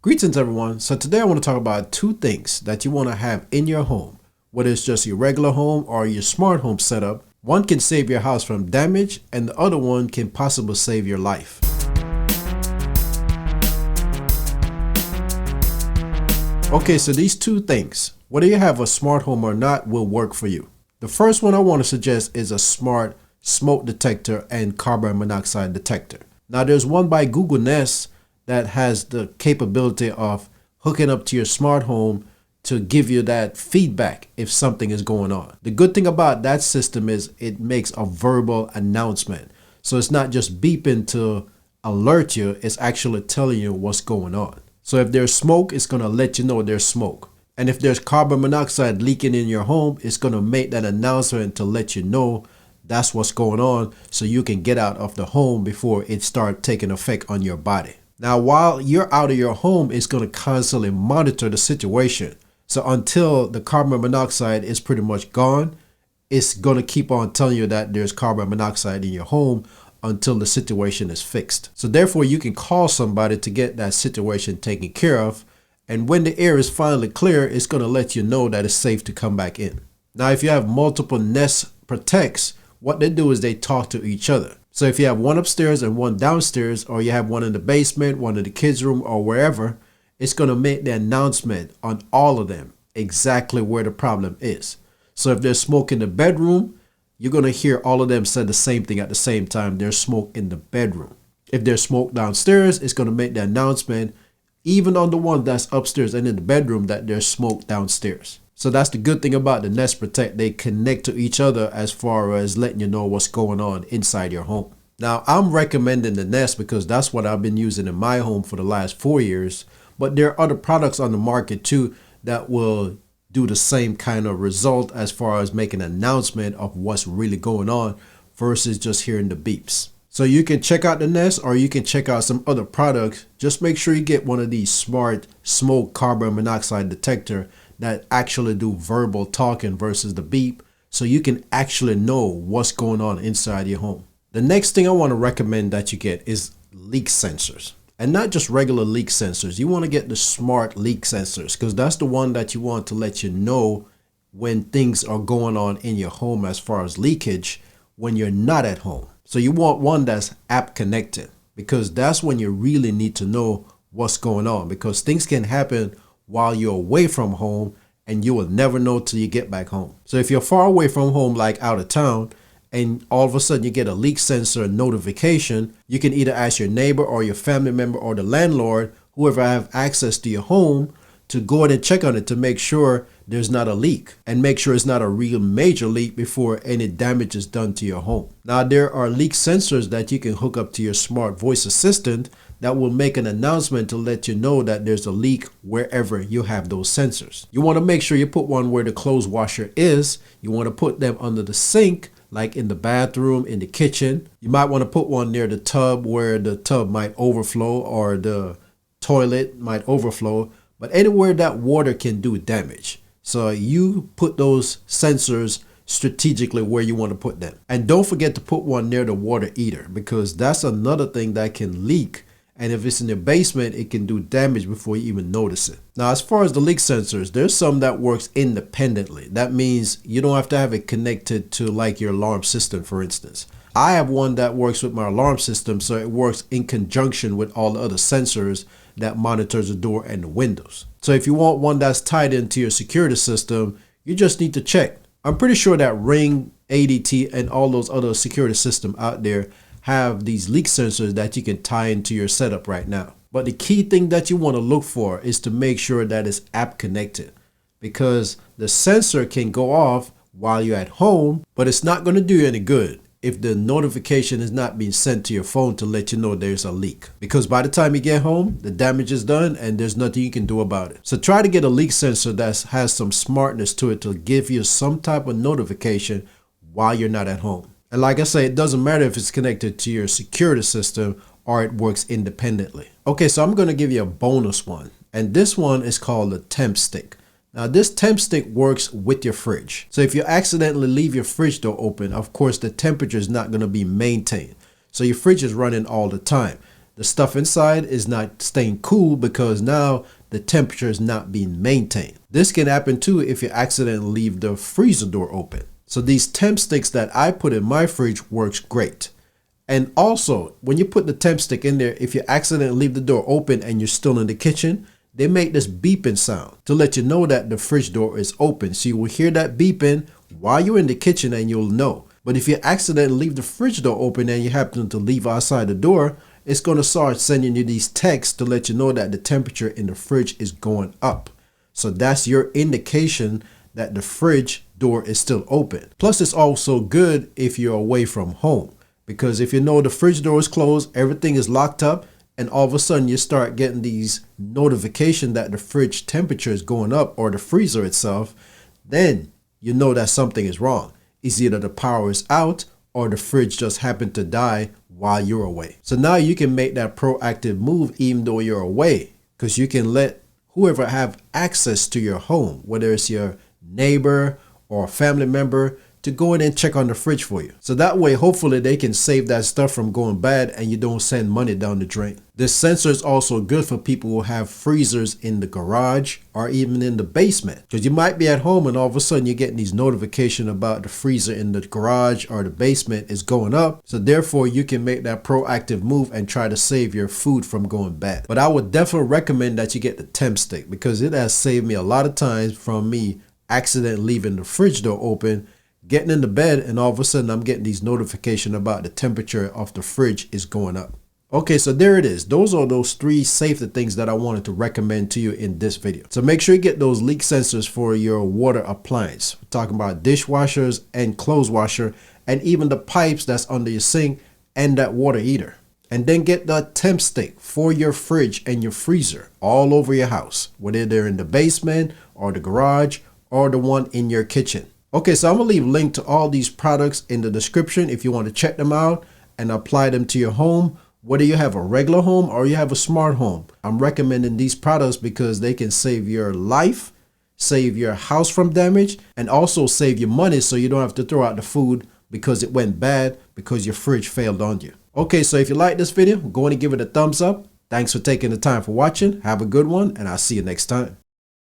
Greetings everyone. So today I want to talk about two things that you want to have in your home. Whether it's just your regular home or your smart home setup, one can save your house from damage and the other one can possibly save your life. Okay, so these two things, whether you have a smart home or not, will work for you. The first one I want to suggest is a smart smoke detector and carbon monoxide detector. Now there's one by Google Nest that has the capability of hooking up to your smart home to give you that feedback if something is going on. The good thing about that system is it makes a verbal announcement. So it's not just beeping to alert you, it's actually telling you what's going on. So if there's smoke, it's going to let you know there's smoke. And if there's carbon monoxide leaking in your home, it's going to make that announcement to let you know that's what's going on so you can get out of the home before it starts taking effect on your body. Now, while you're out of your home, it's going to constantly monitor the situation. So until the carbon monoxide is pretty much gone, it's going to keep on telling you that there's carbon monoxide in your home until the situation is fixed. So therefore, you can call somebody to get that situation taken care of. And when the air is finally clear, it's going to let you know that it's safe to come back in. Now, if you have multiple Nest Protects, what they do is they talk to each other. So if you have one upstairs and one downstairs, or you have one in the basement, one in the kids' room, or wherever, it's going to make the announcement on all of them exactly where the problem is. So if there's smoke in the bedroom, you're going to hear all of them say the same thing at the same time. There's smoke in the bedroom. If there's smoke downstairs, it's going to make the announcement even on the one that's upstairs and in the bedroom that there's smoke downstairs. So that's the good thing about the Nest Protect. They connect to each other as far as letting you know what's going on inside your home. Now, I'm recommending the Nest because that's what I've been using in my home for the last 4 years. But there are other products on the market too that will do the same kind of result as far as making an announcement of what's really going on versus just hearing the beeps. So you can check out the Nest or you can check out some other products. Just make sure you get one of these smart smoke carbon monoxide detector that actually do verbal talking versus the beep, so you can actually know what's going on inside your home. The next thing I want to recommend that you get is leak sensors. And not just regular leak sensors. You want to get the smart leak sensors because that's the one that you want to let you know when things are going on in your home as far as leakage when you're not at home. So you want one that's app connected because that's when you really need to know what's going on, because things can happen while you're away from home and you will never know till you get back home. So if you're far away from home, like out of town, and all of a sudden you get a leak sensor notification, you can either ask your neighbor or your family member or the landlord, whoever have access to your home, to go ahead and check on it to make sure there's not a leak and make sure it's not a real major leak before any damage is done to your home. Now, there are leak sensors that you can hook up to your smart voice assistant that will make an announcement to let you know that there's a leak wherever you have those sensors. You want to make sure you put one where the clothes washer is. You want to put them under the sink, like in the bathroom, in the kitchen. You might want to put one near the tub where the tub might overflow or the toilet might overflow, but anywhere that water can do damage. So you put those sensors strategically where you want to put them. And don't forget to put one near the water heater, because that's another thing that can leak. And if it's in your basement, it can do damage before you even notice it. Now, as far as the leak sensors, there's some that works independently. That means you don't have to have it connected to like your alarm system, for instance. I have one that works with my alarm system, so it works in conjunction with all the other sensors that monitors the door and the windows. So if you want one that's tied into your security system, you just need to check. I'm pretty sure that Ring, ADT, and all those other security systems out there have these leak sensors that you can tie into your setup right now. But the key thing that you want to look for is to make sure that it's app connected, because the sensor can go off while you're at home, but it's not going to do you any good if the notification is not being sent to your phone to let you know there's a leak, because by the time you get home, the damage is done and there's nothing you can do about it. So try to get a leak sensor that has some smartness to it to give you some type of notification while you're not at home. And like I say, it doesn't matter if it's connected to your security system or it works independently. Okay, so I'm going to give you a bonus one. And this one is called the temp stick. Now, this temp stick works with your fridge. So if you accidentally leave your fridge door open, of course, the temperature is not going to be maintained. So your fridge is running all the time. the stuff inside is not staying cool because now the temperature is not being maintained. This can happen too if you accidentally leave the freezer door open. So these temp sticks that I put in my fridge works great. And also, when you put the temp stick in there, if you accidentally leave the door open and you're still in the kitchen, they make this beeping sound to let you know that the fridge door is open. So you will hear that beeping while you're in the kitchen and you'll know. But if you accidentally leave the fridge door open and you happen to leave outside the door, it's going to start sending you these texts to let you know that the temperature in the fridge is going up. So that's your indication that the fridge door is still open. Plus, it's also good if you're away from home, because if you know the fridge door is closed, everything is locked up, and all of a sudden you start getting these notifications that the fridge temperature is going up, or the freezer itself, then you know that something is wrong. It's either the power is out or the fridge just happened to die while you're away. So now you can make that proactive move even though you're away, because you can let whoever have access to your home, whether it's your neighbor or a family member, to go in and check on the fridge for you. So that way, hopefully they can save that stuff from going bad and you don't send money down the drain. This sensor is also good for people who have freezers in the garage or even in the basement, because you might be at home and all of a sudden you're getting these notifications about the freezer in the garage or the basement is going up. So therefore you can make that proactive move and try to save your food from going bad. But I would definitely recommend that you get the temp stick, because it has saved me a lot of times from me accidentally leaving the fridge door open, getting into bed, and all of a sudden I'm getting these notifications about the temperature of the fridge is going up. Okay, so there it is. Those are those 3 safety things that I wanted to recommend to you in this video. So make sure you get those leak sensors for your water appliance. We're talking about dishwashers and clothes washer, and even the pipes that's under your sink and that water heater. And then get the temp stick for your fridge and your freezer all over your house, whether they're in the basement or the garage or the one in your kitchen. Okay, so I'm going to leave a link to all these products in the description if you want to check them out and apply them to your home. Whether you have a regular home or you have a smart home, I'm recommending these products because they can save your life, save your house from damage, and also save you money so you don't have to throw out the food because it went bad because your fridge failed on you. Okay, so if you like this video, go and give it a thumbs up. Thanks for taking the time for watching. Have a good one, and I'll see you next time.